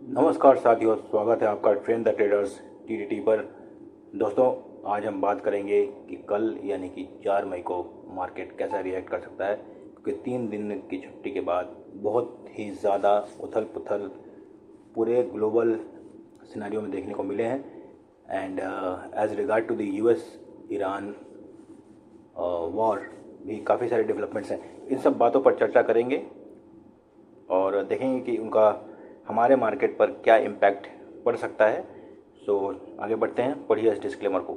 नमस्कार साथियों, स्वागत है आपका ट्रेंड द ट्रेडर्स टीटीटी पर। दोस्तों, आज हम बात करेंगे कि कल यानी कि 4 मई को मार्केट कैसा रिएक्ट कर सकता है, क्योंकि 3 दिन की छुट्टी के बाद बहुत ही ज़्यादा उथल पुथल पूरे ग्लोबल सिनेरियो में देखने को मिले हैं। And as regard to the US Iran war भी काफ़ी सारे डेवलपमेंट्स हैं। इन सब बातों पर चर्चा करेंगे और देखेंगे कि उनका हमारे मार्केट पर क्या इम्पैक्ट पड़ सकता है। सो आगे बढ़ते हैं, पढ़िए इस डिस्क्लेमर को।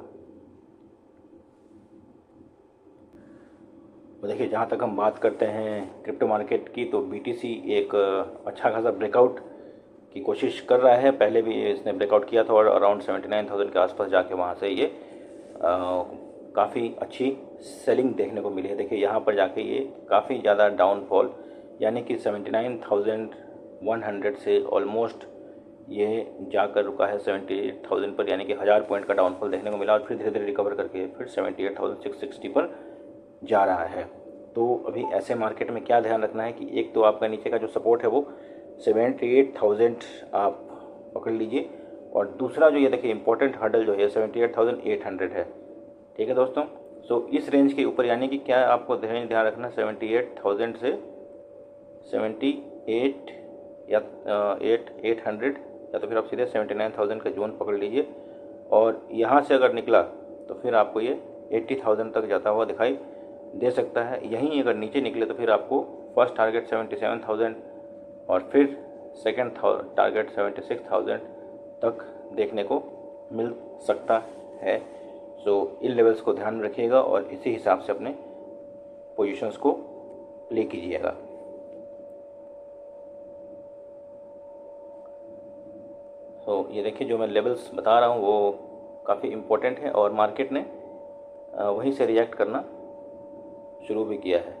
तो देखिए, जहाँ तक हम बात करते हैं क्रिप्टो मार्केट की, तो बीटीसी एक अच्छा खासा ब्रेकआउट की कोशिश कर रहा है। पहले भी इसने ब्रेकआउट किया था और अराउंड 79,000 के आसपास जाके वहाँ से ये काफ़ी अच्छी सेलिंग देखने को मिली है। देखिए, यहाँ पर जाके ये काफ़ी ज़्यादा डाउनफॉल यानी कि 79,100 से ऑलमोस्ट ये जाकर रुका है 78,000 पर, यानी कि 1000 पॉइंट का डाउनफॉल देखने को मिला और फिर धीरे धीरे रिकवर करके फिर 78,660 पर जा रहा है। तो अभी ऐसे मार्केट में क्या ध्यान रखना है कि एक तो आपका नीचे का जो सपोर्ट है वो 78,000 आप पकड़ लीजिए, और दूसरा जो ये देखिए इम्पोर्टेंट हर्डल जो है 78,800 है। ठीक है दोस्तों, सो इस रेंज के ऊपर यानी कि क्या आपको ध्यान रखना है 78,000 से 78 या 800, या तो फिर आप सीधे 79,000 का जोन पकड़ लीजिए, और यहाँ से अगर निकला तो फिर आपको ये 80,000 तक जाता हुआ दिखाई दे सकता है। यहीं अगर नीचे निकले तो फिर आपको फर्स्ट टारगेट 77,000 और फिर सेकंड टारगेट 76,000 तक देखने को मिल सकता है। सो इन लेवल्स को ध्यान में रखिएगा और इसी हिसाब से अपने पोजीशंस को प्ले कीजिएगा। तो ये देखिए, जो मैं लेवल्स बता रहा हूँ वो काफ़ी इम्पोर्टेंट है और मार्केट ने वहीं से रिएक्ट करना शुरू भी किया है।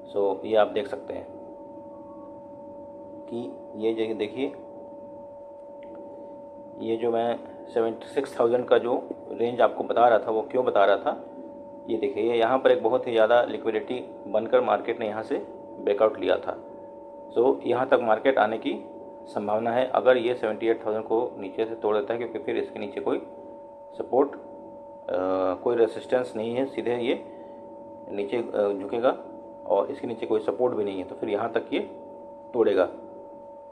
सो ये आप देख सकते हैं कि ये जगह देखिए, ये जो मैं 76,000 का जो रेंज आपको बता रहा था वो क्यों बता रहा था, ये देखिए, ये यहाँ पर एक बहुत ही ज़्यादा लिक्विडिटी बनकर मार्केट ने यहाँ से ब्रेकआउट लिया था। सो यहाँ तक मार्केट आने की संभावना है अगर ये 78,000 को नीचे से तोड़ देता है, क्योंकि फिर इसके नीचे कोई सपोर्ट कोई रेसिस्टेंस नहीं है, सीधे ये नीचे झुकेगा और इसके नीचे कोई सपोर्ट भी नहीं है, तो फिर यहाँ तक ये तोड़ेगा।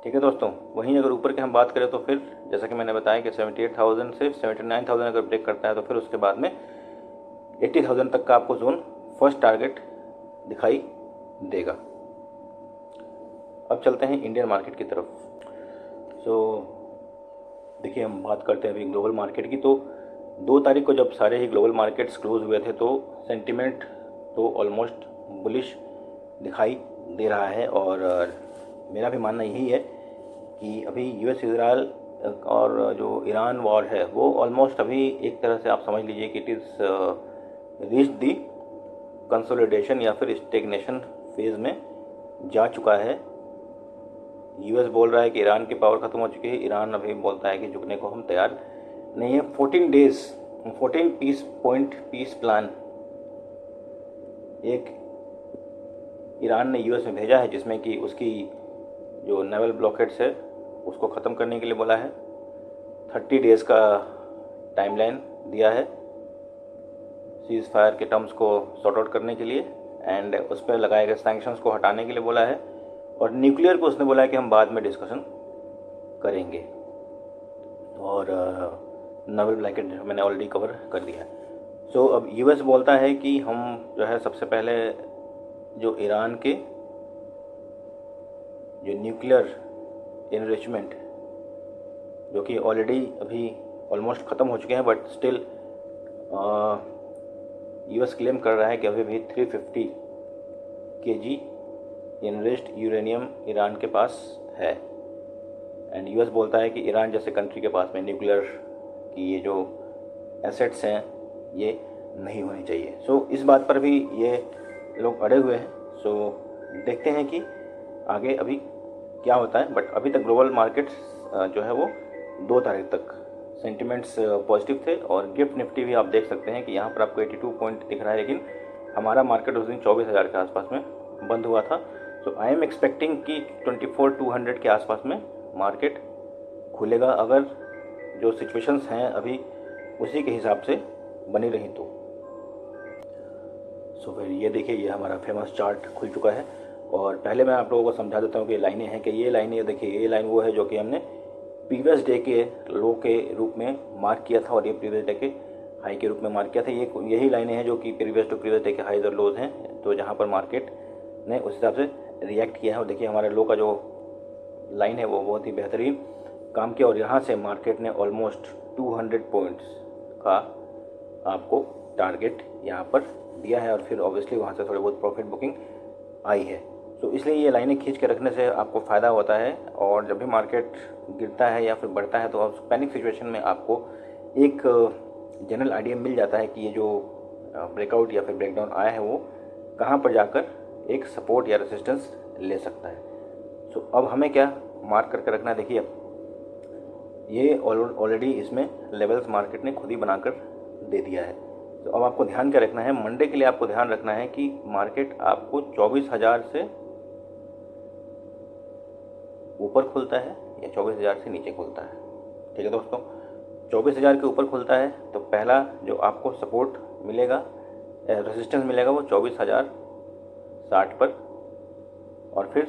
ठीक है दोस्तों, वहीं अगर ऊपर की हम बात करें तो फिर जैसा कि मैंने बताया कि 78,000 से 79,000 अगर ब्रेक करता है तो फिर उसके बाद में 80,000 तक का आपको जोन फर्स्ट टारगेट दिखाई देगा। अब चलते हैं इंडियन मार्केट की तरफ। सो देखिए, हम बात करते हैं अभी ग्लोबल मार्केट की। तो 2 तारीख को जब सारे ही ग्लोबल मार्केट्स क्लोज हुए थे तो सेंटिमेंट तो ऑलमोस्ट बुलिश दिखाई दे रहा है, और मेरा भी मानना यही है कि अभी यूएस इजराइल और जो ईरान वॉर है वो ऑलमोस्ट अभी एक तरह से आप समझ लीजिए कि it is reach the consolidation या फिर स्टेगनेशन फेज़ में जा चुका है। यूएस बोल रहा है कि ईरान की पावर ख़त्म हो चुकी है, ईरान अभी बोलता है कि झुकने को हम तैयार नहीं है। 14 पीस प्लान एक ईरान ने यूएस में भेजा है, जिसमें कि उसकी जो नेवल ब्लॉकेट्स है उसको ख़त्म करने के लिए बोला है। 30 डेज़ का टाइमलाइन दिया है सीज़ फायर के टर्म्स को सॉर्ट आउट करने के लिए, एंड उस पर लगाए गए सैंक्शंस को हटाने के लिए बोला है, और न्यूक्लियर को उसने बोला है कि हम बाद में डिस्कशन करेंगे। और नेवल ब्लॉकेट मैंने ऑलरेडी कवर कर दिया है। सो अब यूएस बोलता है कि हम जो है सबसे पहले जो ईरान के जो न्यूक्लियर इनरिचमेंट जो कि ऑलरेडी अभी ऑलमोस्ट ख़त्म हो चुके हैं, बट स्टिल यूएस क्लेम कर रहा है कि अभी भी 350 kg इनरिच्ड यूरेनियम ईरान के पास है, एंड यूएस बोलता है कि ईरान जैसे कंट्री के पास में न्यूक्लियर की ये जो एसेट्स हैं ये नहीं होनी चाहिए। सो इस बात पर भी ये लोग अड़े हुए हैं। सो देखते हैं कि आगे अभी क्या होता है, बट अभी तक ग्लोबल मार्केट्स जो है वो 2 तारीख तक सेंटिमेंट्स पॉजिटिव थे, और गिफ्ट निफ्टी भी आप देख सकते हैं कि यहाँ पर आपको 82 पॉइंट दिख रहा है, लेकिन हमारा मार्केट उस दिन 24,000 के आसपास में बंद हुआ था। तो आई एम एक्सपेक्टिंग कि 24,200 के आसपास में मार्केट खुलेगा अगर जो सिचुएशंस हैं अभी उसी के हिसाब से बनी रही तो। सो फिर ये देखिए, ये हमारा फेमस चार्ट खुल चुका है। और पहले मैं आप लोगों को समझा देता हूँ कि लाइनें हैं कि ये लाइनें, ये देखिए ये लाइन वो है जो कि हमने प्रीवियस डे के लो के रूप में मार्क किया था और ये प्रीवियस डे के हाई के रूप में मार्क किया था। ये यही लाइनें हैं जो कि प्रीवियस डे के हाईज और लोज हैं, तो जहाँ पर मार्केट ने उस हिसाब से रिएक्ट किया है। और देखिए हमारे लो का जो लाइन है वो बहुत ही बेहतरीन काम किया और यहाँ से मार्केट ने ऑलमोस्ट 200 पॉइंट्स का आपको टारगेट यहाँ पर दिया है और फिर ऑब्वियसली वहाँ से थोड़ी बहुत प्रॉफिट बुकिंग आई है। तो इसलिए ये लाइनें खींच के रखने से आपको फ़ायदा होता है और जब भी मार्केट गिरता है या फिर बढ़ता है तो पैनिक सिचुएशन में आपको एक जनरल आइडिया मिल जाता है कि ये जो ब्रेकआउट या फिर ब्रेकडाउन आया है वो कहाँ पर जाकर एक सपोर्ट या रेसिस्टेंस ले सकता है। तो अब हमें क्या मार्क करके रखना है, देखिए अब ये ऑलरेडी इसमें लेवल्स मार्केट ने खुद ही बनाकर दे दिया है। तो अब आपको ध्यान क्या रखना है, मंडे के लिए आपको ध्यान रखना है कि मार्केट आपको 24,000 से ऊपर खुलता है या 24,000 से नीचे खुलता है। ठीक है दोस्तों, 24,000 के ऊपर खुलता है तो पहला जो आपको सपोर्ट मिलेगा, रेजिस्टेंस मिलेगा वो 24,060 पर और फिर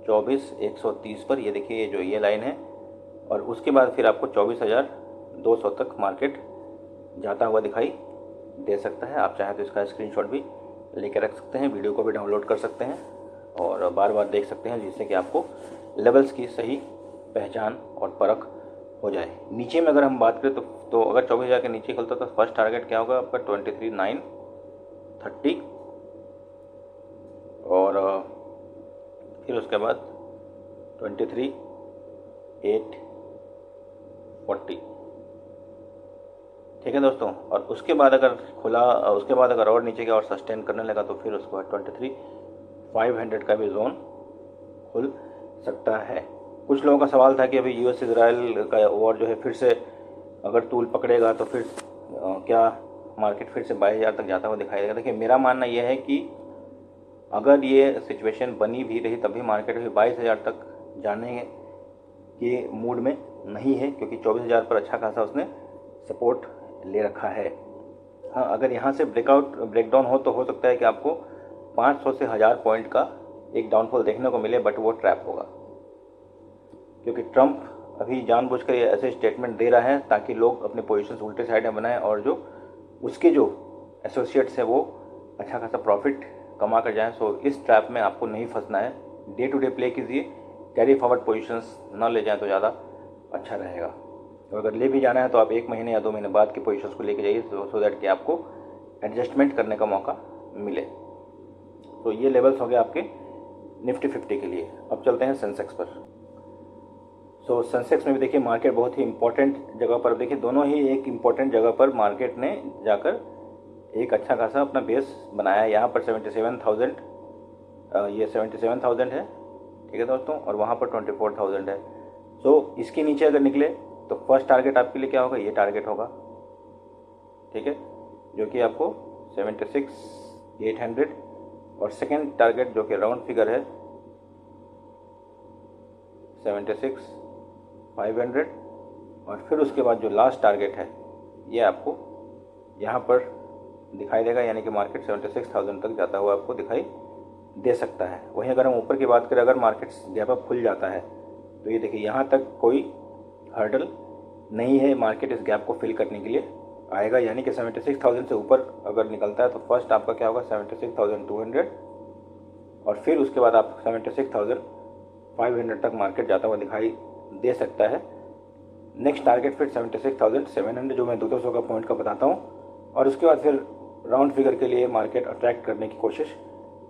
24,130 पर। ये देखिए ये जो ये लाइन है और उसके बाद फिर आपको 24,200 तक मार्केट जाता हुआ दिखाई दे सकता है। आप चाहें तो इसका स्क्रीनशॉट भी लेकर रख सकते हैं, वीडियो को भी डाउनलोड कर सकते हैं और बार बार देख सकते हैं, जिससे कि आपको लेवल्स की सही पहचान और परख हो जाए। नीचे में अगर हम बात करें तो अगर 24,000 के नीचे खुलता तो फर्स्ट टारगेट क्या होगा आपका 23,930 और फिर उसके बाद 23,840। ठीक है दोस्तों, और उसके बाद अगर खुला, उसके बाद अगर और नीचे गया और सस्टेन करने लगा तो फिर उसके बाद 23,500 का भी जोन खुल सकता है। कुछ लोगों का सवाल था कि अभी यूएस इजराइल का वॉर जो है फिर से अगर तूल पकड़ेगा तो फिर क्या मार्केट फिर से 22,000 तक जाता हुआ दिखाई देगा। देखिए मेरा मानना यह है कि अगर ये सिचुएशन बनी भी रही तब भी मार्केट अभी 22,000 तक जाने के मूड में नहीं है, क्योंकि 24,000 पर अच्छा खासा उसने सपोर्ट ले रखा है। हाँ, अगर यहाँ से ब्रेकडाउन हो तो हो सकता है कि आपको 500 से 1000 पॉइंट का एक डाउनफॉल देखने को मिले, बट वो ट्रैप होगा, क्योंकि ट्रम्प अभी जानबूझकर ये ऐसे स्टेटमेंट दे रहा है ताकि लोग अपने पोजीशंस उल्टे साइड में बनाएं और जो उसके जो एसोसिएट्स हैं वो अच्छा खासा प्रॉफिट कमा कर जाएं। सो इस ट्रैप में आपको नहीं फंसना है, डे टू डे प्ले कीजिए, कैरी फॉरवर्ड पोजीशंस ना ले जाएं तो ज़्यादा अच्छा रहेगा। तो अगर ले भी जाना है तो आप 1 महीने या 2 महीने बाद के पोजीशंस को लेके जाइए, सो दैट कि आपको एडजस्टमेंट करने का मौका मिले। तो ये लेवल्स हो गए आपके निफ्टी 50 के लिए। अब चलते हैं सेंसेक्स पर। सो सेंसेक्स में भी देखिए मार्केट बहुत ही इंपॉर्टेंट जगह पर, देखिए दोनों ही एक इम्पॉर्टेंट जगह पर मार्केट ने जाकर एक अच्छा खासा अपना बेस बनाया है। यहाँ पर 77,000, ये 77,000 है, ठीक है दोस्तों, और वहाँ पर 24,000 है। सो इसके नीचे अगर निकले तो फर्स्ट टारगेट आपके लिए क्या होगा, ये टारगेट होगा, ठीक है, जो कि आपको 76,800 और सेकेंड टारगेट जो कि राउंड फिगर है 76,500 और फिर उसके बाद जो लास्ट टारगेट है ये आपको यहाँ पर दिखाई देगा, यानी कि मार्केट 76,000 तक जाता हुआ आपको दिखाई दे सकता है। वहीं अगर हम ऊपर की बात करें, अगर मार्केट गैप अप खुल जाता है तो ये देखिए यहाँ तक कोई हर्डल नहीं है, मार्केट इस गैप को फिल करने के लिए आएगा, यानी कि 76,000 से ऊपर अगर निकलता है तो फर्स्ट आपका क्या होगा 76,200 और फिर उसके बाद आप 76,500 तक मार्केट जाता हुआ दिखाई दे सकता है। नेक्स्ट टारगेट फिर 76,700 जो मैं 200 का पॉइंट का बताता हूँ, और उसके बाद फिर राउंड फिगर के लिए मार्केट अट्रैक्ट करने की कोशिश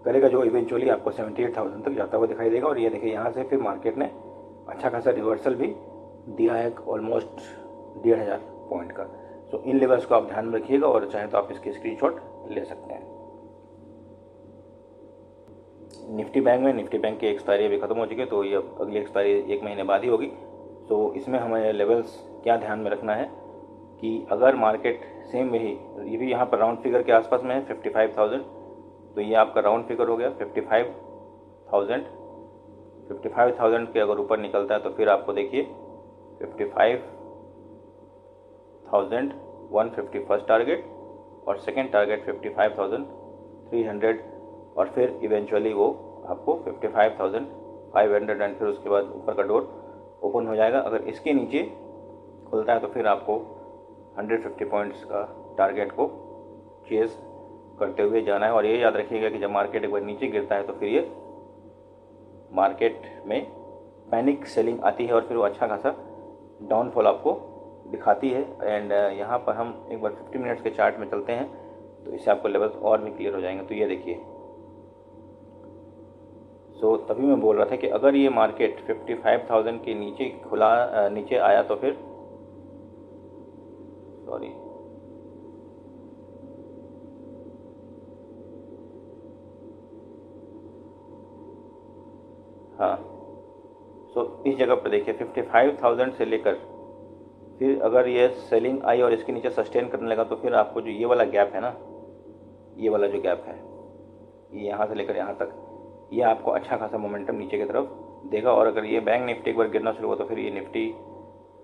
करेगा जो इवेंचुअली आपको 78,000 तक जाता हुआ दिखाई देगा। और ये देखिए यहाँ से फिर मार्केट ने अच्छा खासा रिवर्सल भी दिया है, ऑलमोस्ट 1,500 पॉइंट का। सो इन लेवल्स को आप ध्यान में रखिएगा और चाहें तो आप इसकी स्क्रीनशॉट ले सकते हैं। निफ्टी बैंक की एक्सपायरी अभी खत्म हो चुकी है, तो ये अगली एक्सपायरी 1 महीने बाद ही होगी। तो इसमें हमें लेवल्स क्या ध्यान में रखना है कि अगर मार्केट सेम वही, ये भी यहाँ पर राउंड फिगर के आसपास में है 55,000, तो ये आपका राउंड फिगर हो गया 55,000 के अगर ऊपर निकलता है तो फिर आपको देखिए 55,150 फर्स्ट टारगेट और सेकंड टारगेट 55,300 और फिर इवेंचुअली वो आपको 55,500 एंड फिर उसके बाद ऊपर का डोर ओपन हो जाएगा। अगर इसके नीचे खुलता है तो फिर आपको 150 पॉइंट्स का टारगेट को चेस करते हुए जाना है। और ये याद रखिएगा कि जब मार्केट एक बार नीचे गिरता है तो फिर ये मार्केट में पैनिक सेलिंग आती है और फिर वो अच्छा खासा डाउनफॉल आपको दिखाती है। एंड यहाँ पर हम एक बार 50 मिनट्स के चार्ट में चलते हैं तो इससे आपको लेवल्स और भी क्लियर हो जाएंगे। तो ये देखिए, सो तभी मैं बोल रहा था कि अगर ये मार्केट 55,000 के नीचे खुला नीचे आया तो फिर हाँ, सो इस जगह पर देखिए 55,000 से लेकर फिर अगर ये सेलिंग आई और इसके नीचे सस्टेन करने लगा तो फिर आपको जो ये वाला गैप है ना, ये वाला जो गैप है ये यहाँ से लेकर यहाँ तक, ये आपको अच्छा खासा मोमेंटम नीचे की तरफ देगा। और अगर ये बैंक निफ्टी एक बार गिरना शुरू हुआ तो फिर ये निफ्टी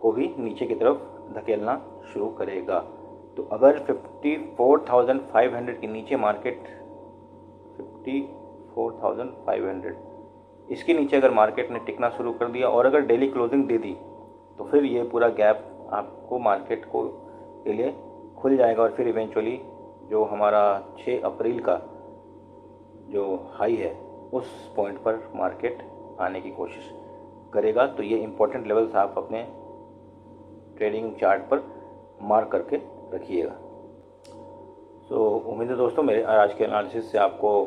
को भी नीचे की तरफ धकेलना शुरू करेगा। तो अगर 54,500 के नीचे मार्केट 54,500 इसके नीचे अगर मार्केट ने टिकना शुरू कर दिया और अगर डेली क्लोजिंग दे दी तो फिर ये पूरा गैप आपको मार्केट को के लिए खुल जाएगा और फिर इवेंचुअली जो हमारा 6 अप्रैल का जो हाई है उस पॉइंट पर मार्केट आने की कोशिश करेगा। तो ये इम्पोर्टेंट लेवल्स आप अपने ट्रेडिंग चार्ट पर मार्क करके रखिएगा। सो उम्मीद है दोस्तों मेरे आज के एनालिसिस से आपको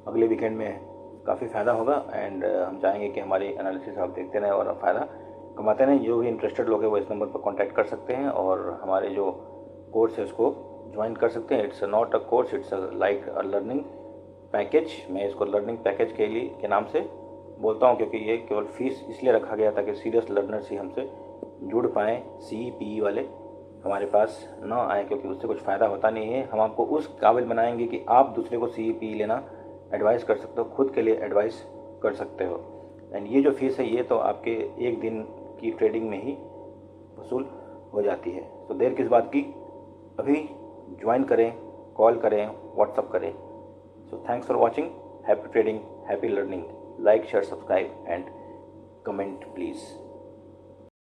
अगले वीकेंड में काफ़ी फ़ायदा होगा। एंड हम चाहेंगे कि हमारी एनालिसिस आप देखते रहें और फ़ायदा कमाते रहें। जो भी इंटरेस्टेड लोग हैं वो इस नंबर पर कांटेक्ट कर सकते हैं और हमारे जो कोर्स है उसको ज्वाइन कर सकते हैं। It's not a course, it's like a learning package. मैं इसको लर्निंग पैकेज के नाम से बोलता हूँ क्योंकि ये केवल फीस इसलिए रखा गया ताकि सीरियस लर्नर्स ही हमसे जुड़ पाएँ, CPE वाले हमारे पास ना आए, क्योंकि उससे कुछ फ़ायदा होता नहीं है। हम आपको उस काबिल बनाएंगे कि आप दूसरे को CPE लेना एडवाइस कर सकते हो, खुद के लिए एडवाइस कर सकते हो। एंड ये जो फीस है ये तो आपके एक दिन की ट्रेडिंग में ही वसूल हो जाती है। तो देर किस बात की, अभी ज्वाइन करें, कॉल करें, व्हाट्सअप करें। So thanks for watching, happy trading, happy learning. Like, share, subscribe and comment please.